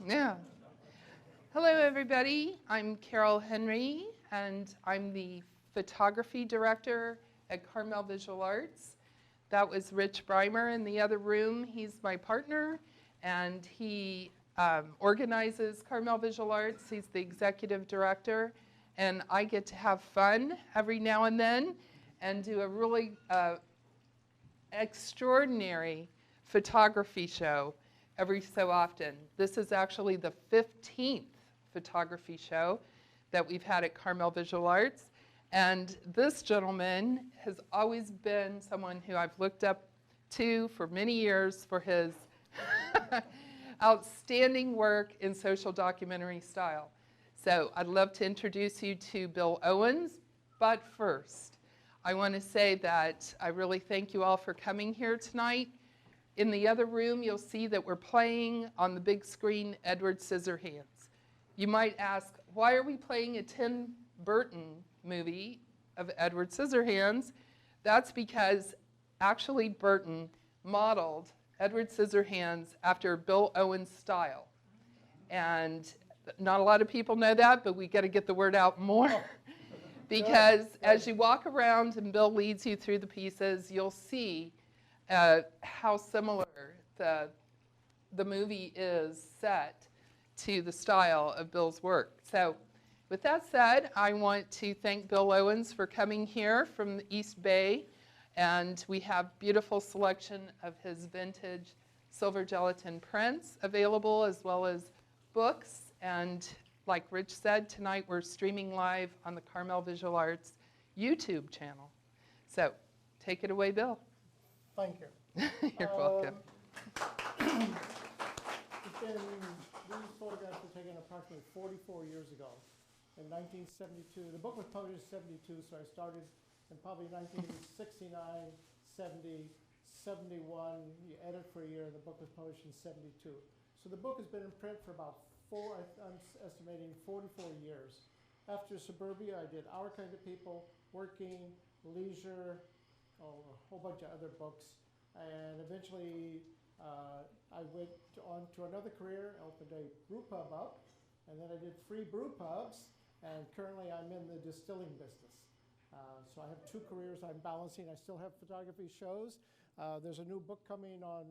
Yeah. Hello, everybody. I'm Carol Henry, and I'm the photography director at Carmel Visual Arts. That was Rich Breimer in the other room. He's my partner, and he organizes Carmel Visual Arts. He's the executive director, and I get to have fun every now and then and do a really extraordinary photography show every so often. This is actually the 15th photography show that we've had at Carmel Visual Arts. And this gentleman has always been someone who I've looked up to for many years for his outstanding work in social documentary style. So I'd love to introduce you to Bill Owens, but first, I want to say that I really thank you all for coming here tonight. In the other room, you'll see that we're playing on the big screen Edward Scissorhands. You might ask, why are we playing a Tim Burton movie of Edward Scissorhands? That's because actually Burton modeled Edward Scissorhands after Bill Owens' style. And not a lot of people know that, but we got to get the word out more. Because as you walk around and Bill leads you through the pieces, you'll see how similar the movie is set to the style of Bill's work. So with that said, I want to thank Bill Owens for coming here from the East Bay. And we have beautiful selection of his vintage silver gelatin prints available, as well as books. And like Rich said, tonight we're streaming live on the Carmel Visual Arts YouTube channel. So take it away, Bill. Thank you. You're welcome. These photographs were taken approximately 44 years ago, in 1972. The book was published in 72, so I started in probably 1969, 70, 71. You edit for a year, and the book was published in 72. So the book has been in print for about I'm estimating 44 years. After Suburbia, I did Our Kind of People, Working, Leisure, a whole bunch of other books. And eventually, I went on to another career, opened a brew pub up, and then I did 3 brew pubs, and currently I'm in the distilling business. So I have 2 careers I'm balancing. I still have photography shows. There's a new book coming on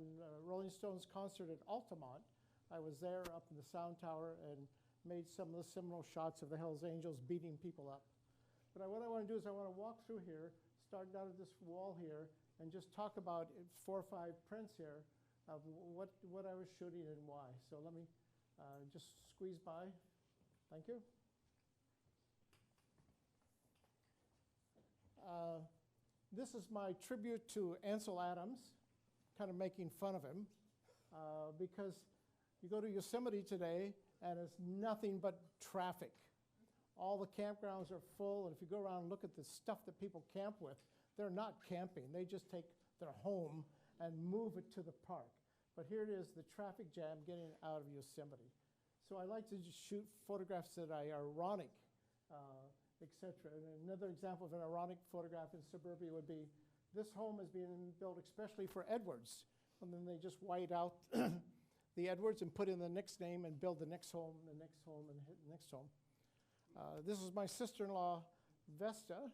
Rolling Stones concert at Altamont. I was there up in the sound tower and made some of the seminal shots of the Hells Angels beating people up. But what I want to do is I want to walk through here, starting out of this wall here, and just talk about 4 or 5 prints here of what I was shooting and why. So let me just squeeze by. Thank you. This is my tribute to Ansel Adams, kind of making fun of him, because you go to Yosemite today, and it's nothing but traffic. All the campgrounds are full, and if you go around and look at the stuff that people camp with, they're not camping. They just take their home and move it to the park. But here it is, the traffic jam getting out of Yosemite. So I like to just shoot photographs that are ironic, etc. And another example of an ironic photograph in suburbia would be, this home is being built especially for Edwards. And then they just white out the Edwards and put in the next name and build the next home, the next home, and the next home. This is my sister-in-law, Vesta.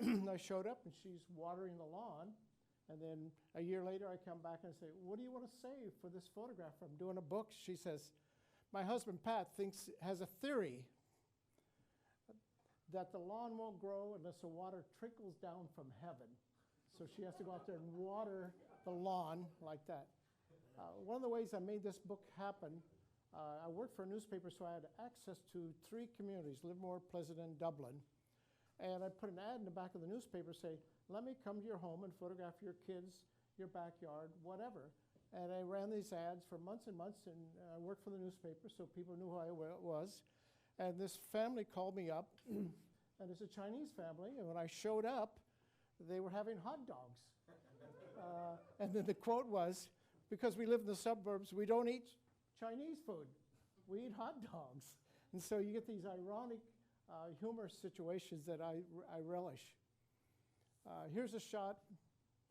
I showed up and she's watering the lawn. And then a year later I come back and say, what do you want to say for this photograph? I'm doing a book. She says, my husband Pat has a theory that the lawn won't grow unless the water trickles down from heaven. So she has to go out there and water the lawn like that. One of the ways I made this book happen, I worked for a newspaper, so I had access to 3 communities, Livermore, Pleasant, and Dublin. And I put an ad in the back of the newspaper say, let me come to your home and photograph your kids, your backyard, whatever. And I ran these ads for months and months, and I worked for the newspaper, so people knew who I was. And this family called me up, and it's a Chinese family, and when I showed up, they were having hot dogs. And then the quote was, because we live in the suburbs, we don't eat Chinese food. We eat hot dogs. And so you get these ironic, humorous situations that I relish. Here's a shot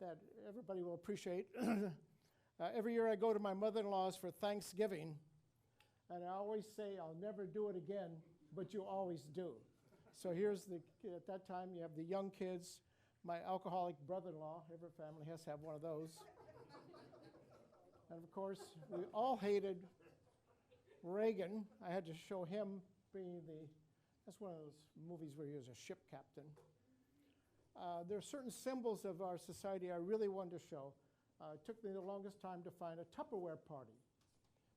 that everybody will appreciate. Every year I go to my mother-in-law's for Thanksgiving, And I always say, I'll never do it again, but you always do. So here's at that time, you have the young kids, my alcoholic brother-in-law. Every family has to have one of those. And of course, we all hated Reagan. I had to show him being that's one of those movies where he was a ship captain. There are certain symbols of our society I really wanted to show. It took me the longest time to find a Tupperware party,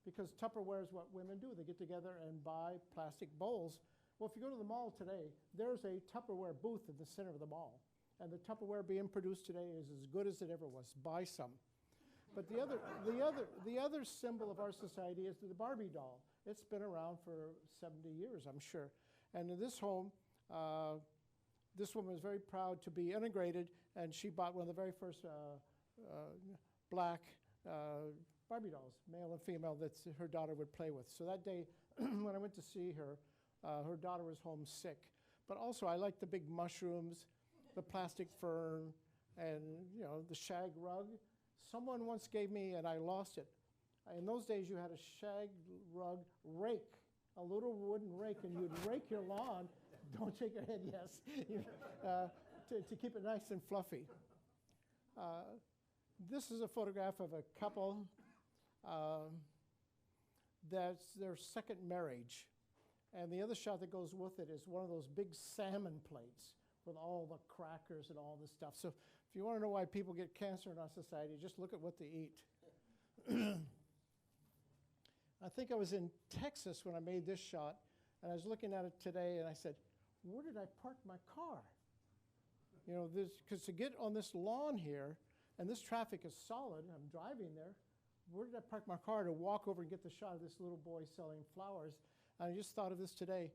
because Tupperware is what women do. They get together and buy plastic bowls. Well, if you go to the mall today, there's a Tupperware booth in the center of the mall. And the Tupperware being produced today is as good as it ever was. Buy some. But the other symbol of our society is the Barbie doll. It's been around for 70 years, I'm sure. And in this home, this woman was very proud to be integrated, and she bought one of the very first black Barbie dolls, male and female, that her daughter would play with. So that day, when I went to see her, her daughter was home sick. But also, I like the big mushrooms, the plastic fern, and the shag rug. Someone once gave me, and I lost it. In those days, you had a shag rug rake, a little wooden rake, and you'd rake your lawn. Don't shake your head, yes, to keep it nice and fluffy. This is a photograph of a couple. That's their second marriage. And the other shot that goes with it is one of those big salmon plates with all the crackers and all this stuff. So if you want to know why people get cancer in our society, just look at what they eat. I think I was in Texas when I made this shot, and I was looking at it today, and I said, where did I park my car? Because to get on this lawn here, and this traffic is solid, I'm driving there, where did I park my car to walk over and get the shot of this little boy selling flowers? And I just thought of this today.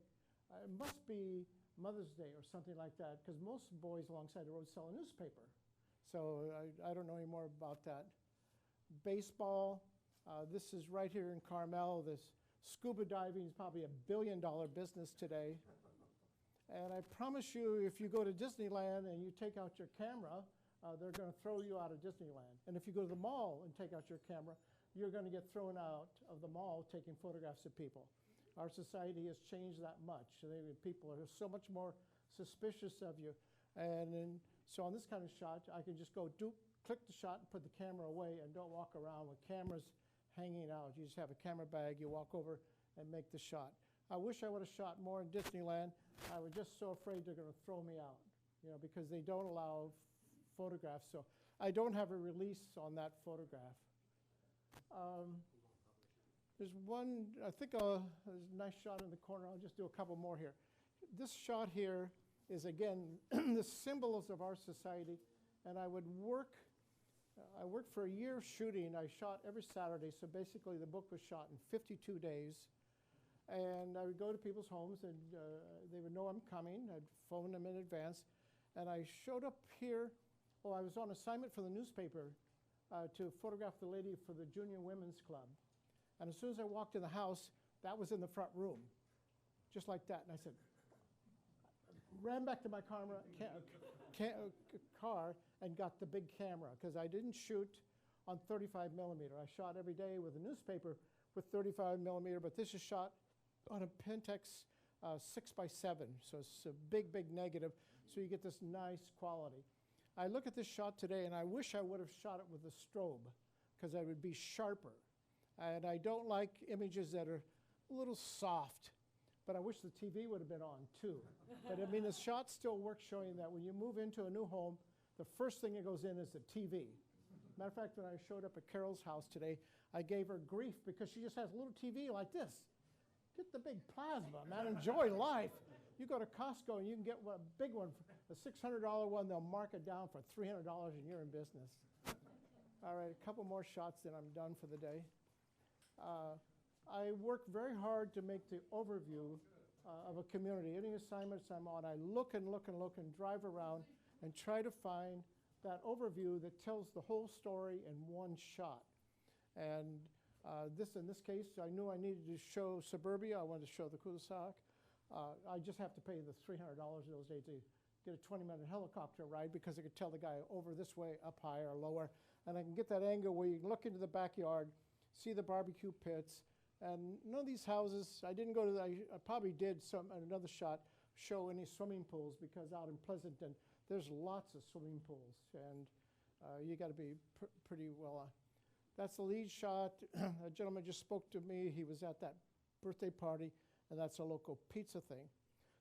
It must be Mother's Day or something like that, because most boys alongside the road sell a newspaper. So I don't know any more about that. Baseball, this is right here in Carmel. This scuba diving is probably $1 billion business today. And I promise you, if you go to Disneyland and you take out your camera, they're going to throw you out of Disneyland. And if you go to the mall and take out your camera, you're going to get thrown out of the mall taking photographs of people. Our society has changed that much. People are so much more suspicious of you. And so on this kind of shot, I can just go click the shot and put the camera away and don't walk around with cameras hanging out. You just have a camera bag, you walk over and make the shot. I wish I would have shot more in Disneyland. I was just so afraid they're going to throw me out, because they don't allow photographs. So I don't have a release on that photograph. There's one, I think there's a nice shot in the corner. I'll just do a couple more here. This shot here is, again, the symbols of our society. And I worked for a year shooting. I shot every Saturday. So basically, the book was shot in 52 days. And I would go to people's homes, and they would know I'm coming. I'd phone them in advance. And I showed up here. Oh, I was on assignment for the newspaper to photograph the lady for the Junior Women's Club. And as soon as I walked in the house, that was in the front room, just like that. And I said, ran back to my car and got the big camera, because I didn't shoot on 35 millimeter. I shot every day with a newspaper with 35 millimeter, but this is shot on a Pentax 6x7, so it's a big, big negative, so you get this nice quality. I look at this shot today, and I wish I would have shot it with a strobe, because I would be sharper. And I don't like images that are a little soft, but I wish the TV would have been on too. But I mean, the shot still works, showing that when you move into a new home, the first thing that goes in is the TV. Matter of fact, when I showed up at Carol's house today, I gave her grief because she just has a little TV like this. Get the big plasma, man, enjoy life. You go to Costco and you can get a big one, a $600 one, they'll mark it down for $300 and you're in business. All right, a couple more shots, then I'm done for the day. I work very hard to make the overview of a community. Any assignments I'm on, I look and look and look and drive around and try to find that overview that tells the whole story in one shot. And in this case, I knew I needed to show suburbia. I wanted to show the cul-de-sac. I just have to pay the $300 in those days to get a 20-minute helicopter ride, because I could tell the guy over this way, up higher or lower. And I can get that angle where you can look into the backyard, see the barbecue pits, And none of these houses, I didn't go to, I probably did another shot, show any swimming pools, because out in Pleasanton, there's lots of swimming pools, and you got to be pretty well. That's the lead shot. A gentleman just spoke to me. He was at that birthday party, and that's a local pizza thing.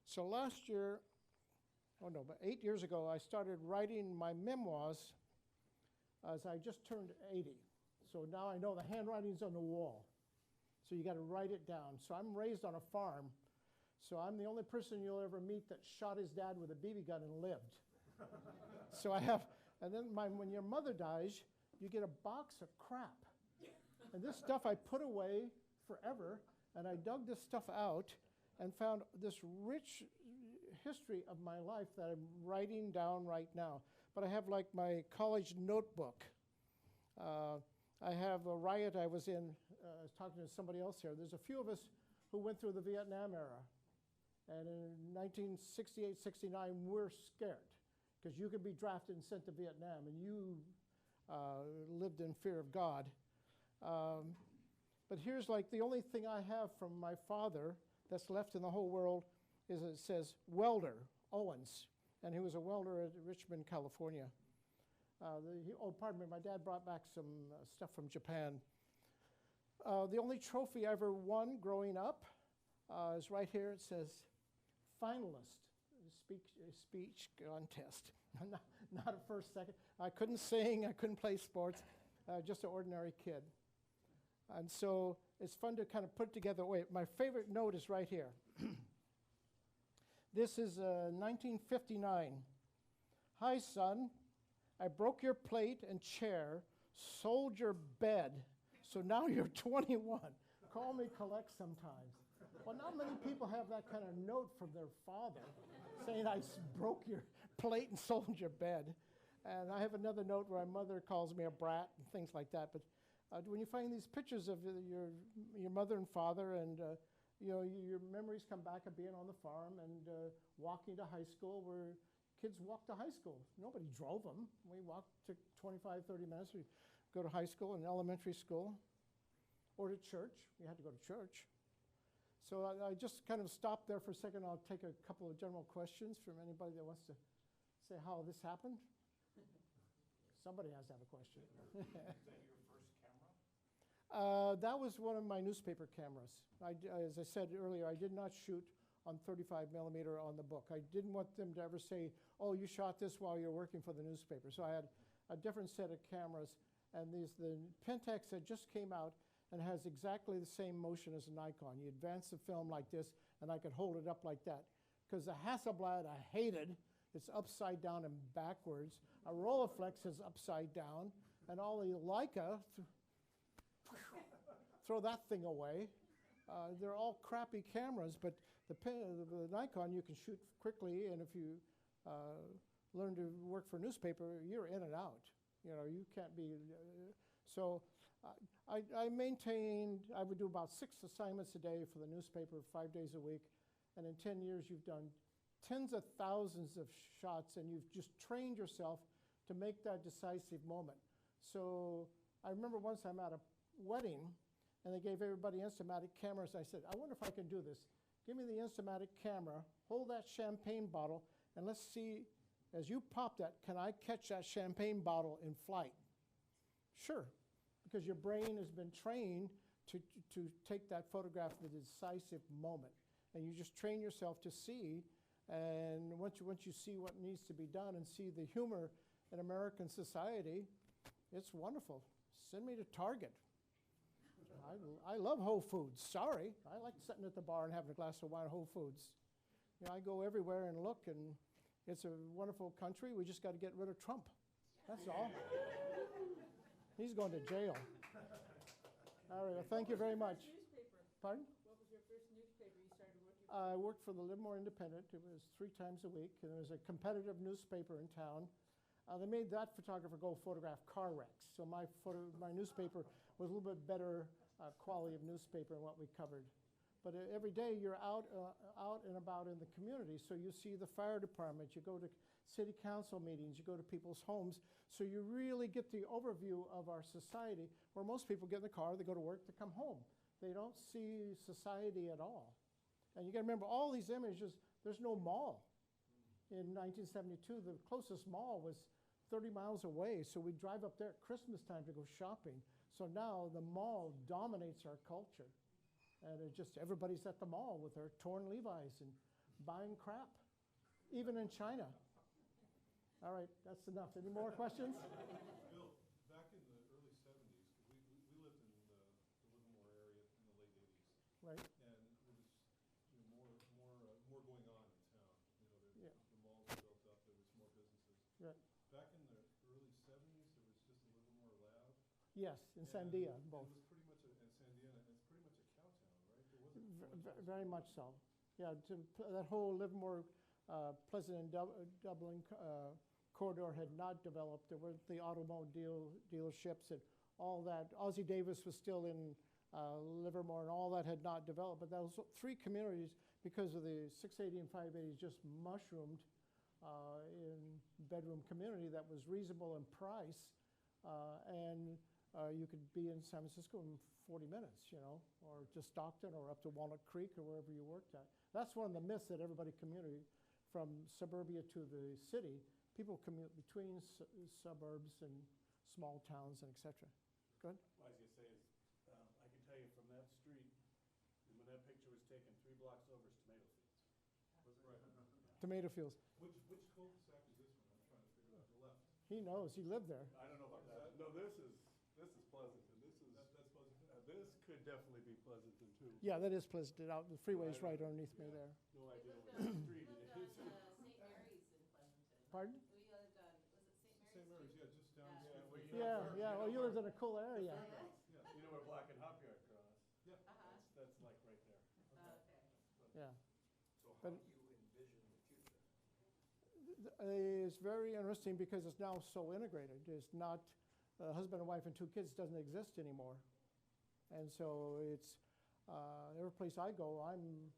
So last year, but 8 years ago, I started writing my memoirs as I just turned 80. So now I know the handwriting's on the wall. So you got to write it down. So I'm raised on a farm. So I'm the only person you'll ever meet that shot his dad with a BB gun and lived. So I have, and then when your mother dies, you get a box of crap. And this stuff I put away forever, and I dug this stuff out and found this rich history of my life that I'm writing down right now. But I have like my college notebook. I have a riot I was in. I was talking to somebody else here. There's a few of us who went through the Vietnam era. And in 1968, 69, we're scared because you could be drafted and sent to Vietnam, and you lived in fear of God. But here's like the only thing I have from my father that's left in the whole world is it says welder, Owens. And he was a welder at Richmond, California. Pardon me, my dad brought back some stuff from Japan. The only trophy I ever won growing up is right here. It says, finalist, speech contest. Not a first, second. I couldn't sing, I couldn't play sports, just an ordinary kid. And so it's fun to kind of put together. Wait, my favorite note is right here. This is 1959. Hi, son. I broke your plate and chair, sold your bed, so now you're 21. Call me collect sometimes. Well, not many people have that kind of note from their father saying, I broke your plate and sold your bed. And I have another note where my mother calls me a brat and things like that. But when you find these pictures of your mother and father, and your memories come back of being on the farm and walking to high school, where kids walk to high school. Nobody drove them. We walked, took 25, 30 minutes. We'd go to high school and elementary school, or to church. You had to go to church. So I just kind of stopped there for a second. I'll take a couple of general questions from anybody that wants to say how this happened. Somebody has to have a question. Is that your first camera? That was one of my newspaper cameras. As I said earlier, I did not shoot on 35 millimeter on the book. I didn't want them to ever say, oh, you shot this while you're working for the newspaper. So I had a different set of cameras, and the Pentax that just came out and has exactly the same motion as a Nikon. You advance the film like this, and I could hold it up like that. Because the Hasselblad I hated, it's upside down and backwards. A Rolleiflex is upside down, and all the Leica, throw that thing away. They're all crappy cameras, but the Nikon you can shoot quickly, and if you learn to work for a newspaper, you're in and out. You can't be. So I maintained, I would do about 6 assignments a day for the newspaper, 5 days a week, and in 10 years you've done tens of thousands of shots, and you've just trained yourself to make that decisive moment. So I remember once I'm at a wedding, and they gave everybody Instamatic cameras. I said, I wonder if I can do this. Give me the Instamatic camera, hold that champagne bottle, and let's see, as you pop that, can I catch that champagne bottle in flight? Sure, because your brain has been trained to take that photograph of the decisive moment. And you just train yourself to see, and once you see what needs to be done and see the humor in American society, it's wonderful. Send me to Target. I love Whole Foods. Sorry, I like sitting at the bar and having a glass of wine at Whole Foods. I go everywhere and look, and it's a wonderful country. We just got to get rid of Trump. That's all. He's going to jail. All right, well, thank you very much. Newspaper. Pardon? What was your first newspaper you started working for? I worked for the Livermore Independent. It was 3 times a week, and it was a competitive newspaper in town. They made that photographer go photograph car wrecks. So my newspaper was a little bit better quality of newspaper than what we covered. But every day you're out and about in the community. So you see the fire department, you go to city council meetings, you go to people's homes. So you really get the overview of our society, where most people get in the car, they go to work, they come home. they don't see society at all. And you got to remember, all these images, there's no mall. In 1972, the closest mall was 30 miles away, so we drive up there at Christmas time to go shopping. So now the mall dominates our culture. And it just, everybody's at the mall with their torn Levi's and buying crap, even in China. All right, that's enough. Any more questions? Bill, back in the early 70s, 'cause we lived in the Livermore area in the late 80s. Right. And there was more going on in town. Yeah. The malls were built up, there was more businesses. Right. Back in the early 70s, there was just a Livermore Lab. Yes, in and Sandia, both. It was pretty much and Sandia, and it's pretty much a cow town, right? There wasn't much else. Very much so. Yeah, that whole Livermore, Pleasant and Dublin corridor had not developed. There were the automobile dealerships and all that. Ossie Davis was still in Livermore, and all that had not developed. But those three communities, because of the 680 and 580, just mushroomed in bedroom community that was reasonable in price, and you could be in San Francisco in 40 minutes, or just Stockton or up to Walnut Creek or wherever you worked at. That's one of the myths that everybody commuted from suburbia to the city. People commute between suburbs and small towns and et cetera. Good? What I was going to say is, I can tell you from that street, when that picture was taken 3 blocks over is tomato fields. Right. Tomato fields. Which cul-de-sac is this one? I'm trying to figure it out. The left. He knows. He lived there. I don't know about that. No, this is Pleasanton. That's Pleasanton? This could definitely be Pleasanton too. Yeah, that is Pleasanton. Out the freeway's right underneath me there. No We idea lived what on, street we it lived on is. St. Mary's in Pleasanton. Pardon? We lived on, was it St. St. Mary's? Mary's, yeah, just down the Yeah, street. we- Yeah. Well, you lived in a cool area. Yeah. You know where Black and Hop Yard cross? Yeah. That's like right there. Okay. Yeah. So But- how do you envision the future? It's very interesting because it's now so integrated. It's not husband and wife and 2 kids doesn't exist anymore. And so it's every place I go, I'm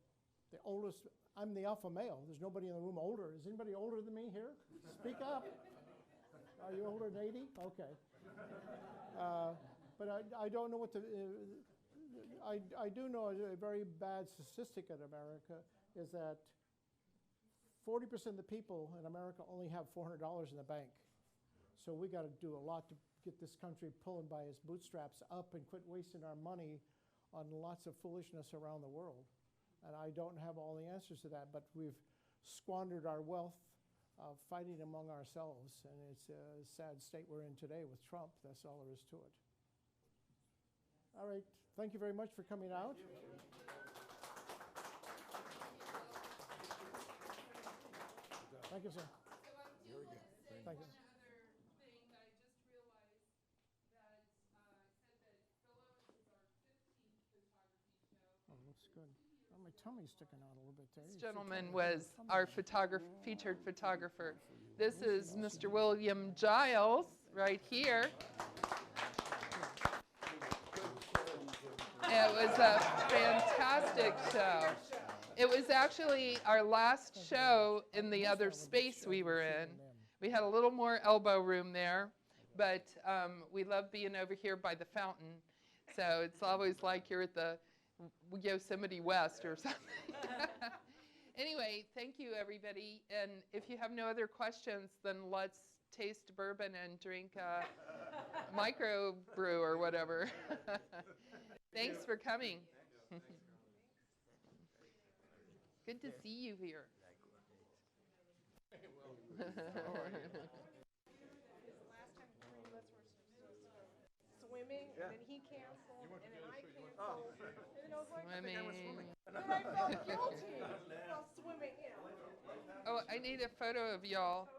the oldest. I'm the alpha male. There's nobody in the room older. Is anybody older than me here? Speak up. Are you older than 80? Okay. But I don't know what the. I do know a very bad statistic in America is that 40% of the people in America only have $400 in the bank. So we got to do a lot to get this country pulling by its bootstraps up and quit wasting our money on lots of foolishness around the world. And I don't have all the answers to that, but we've squandered our wealth fighting among ourselves. And it's a sad state we're in today with Trump. That's all there is to it. All right. Thank you very much for coming out. Thank you, sir. So I do want to say Thank one you. other thing that I just realized that said that Bill Owens is our 15th photography show. Oh, looks good. Oh, my tummy's sticking out a little bit there. This You see gentleman tummy? was our featured photographer. This is Mr. William Giles right here. It was a fantastic show. It was actually our last show in the other space we were in. We had a little more elbow room there, but we love being over here by the fountain. So it's always like you're at the Yosemite West or something. Anyway, thank you, everybody. And if you have no other questions, then let's taste bourbon and drink micro brew or whatever. Thanks for coming. Good to see you here. Last time 3 of us were swimming, and then he canceled, and then I canceled, and then I was like, Swimming. then I felt guilty about swimming, Oh, I need a photo of y'all.